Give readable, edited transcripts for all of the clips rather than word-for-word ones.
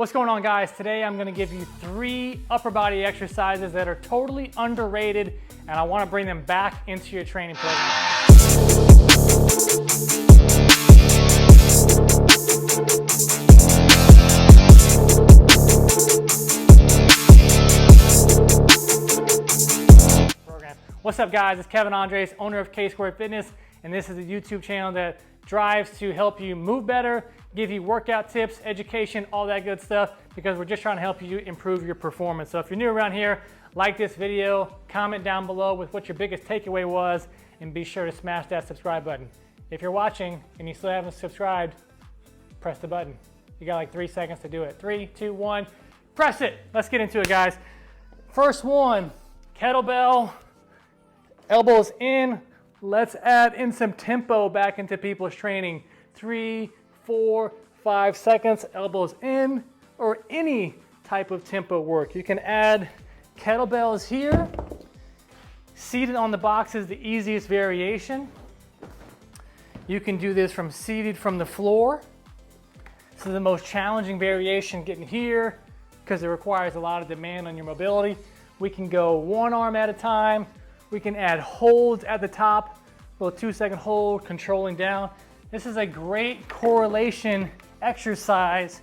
What's going on, guys? Today I'm going to give you 3 upper body exercises that are totally underrated, and I want to bring them back into your training program. What's up, guys? It's Kevin Andres, owner of K-Squared Fitness, and this is a YouTube channel that drives to help you move better, give you workout tips, education, all that good stuff, because we're just trying to help you improve your performance. So if you're new around here, like this video, comment down below with what your biggest takeaway was, and be sure to smash that subscribe button. If you're watching and you still haven't subscribed, press the button. You got like 3 seconds to do it. 3, 2, 1, press it. Let's get into it, guys. First one, kettlebell, elbows in. Let's add in some tempo back into people's training. 3, 4, 5 seconds, elbows in, or any type of tempo work. You can add kettlebells here. Seated on the box is the easiest variation. You can do this from seated from the floor. This is the most challenging variation, getting here, because it requires a lot of demand on your mobility. We can go one arm at a time. We can add holds at the top, a little 2-second hold, controlling down. This is a great correlation exercise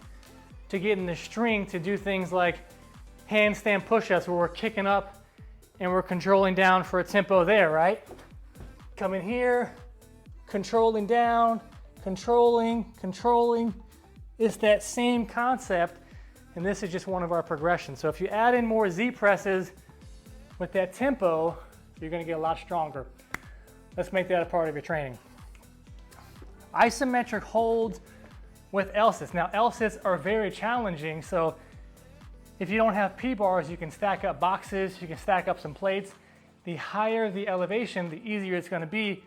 to get in the string to do things like handstand push-ups, where we're kicking up and we're controlling down for a tempo there, right? Coming here, controlling down, controlling. It's that same concept, and this is just one of our progressions. So if you add in more Z presses with that tempo, you're gonna get a lot stronger. Let's make that a part of your training. Isometric holds with L-sits. Now, L-sits are very challenging, so if you don't have P-bars, you can stack up boxes, you can stack up some plates. The higher the elevation, the easier it's gonna be.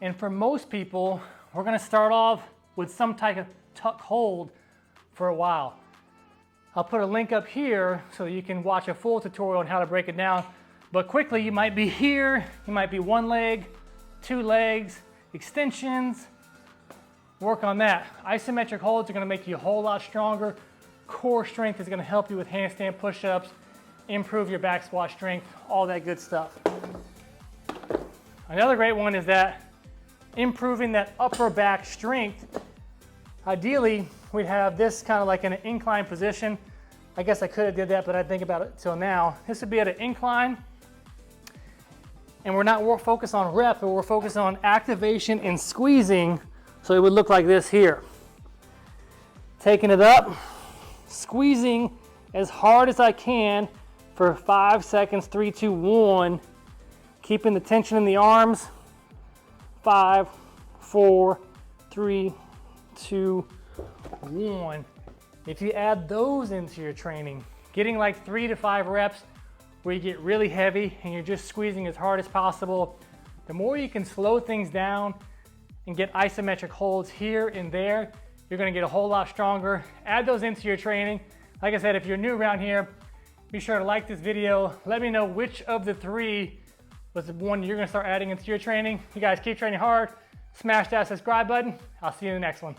And for most people, we're gonna start off with some type of tuck hold for a while. I'll put a link up here so you can watch a full tutorial on how to break it down. But quickly, you might be here, you might be 1 leg, 2 legs, extensions. Work on that. Isometric holds are gonna make you a whole lot stronger. Core strength is gonna help you with handstand push-ups, improve your back squat strength, all that good stuff. Another great one is that improving that upper back strength. Ideally, we'd have this kind of like in an incline position. I guess I could have did that, but I think about it till now. This would be at an incline. And we're not focused on rep, but we're focused on activation and squeezing. So it would look like this here. Taking it up, squeezing as hard as I can for 5 seconds, 3, 2, 1. Keeping the tension in the arms. 5, 4, 3, 2, 1. If you add those into your training, getting like 3 to 5 reps where you get really heavy and you're just squeezing as hard as possible, the more you can slow things down and get isometric holds here and there, you're gonna get a whole lot stronger. Add those into your training. Like I said, if you're new around here, be sure to like this video. Let me know which of the 3 was the one you're gonna start adding into your training. You guys keep training hard. Smash that subscribe button. I'll see you in the next one.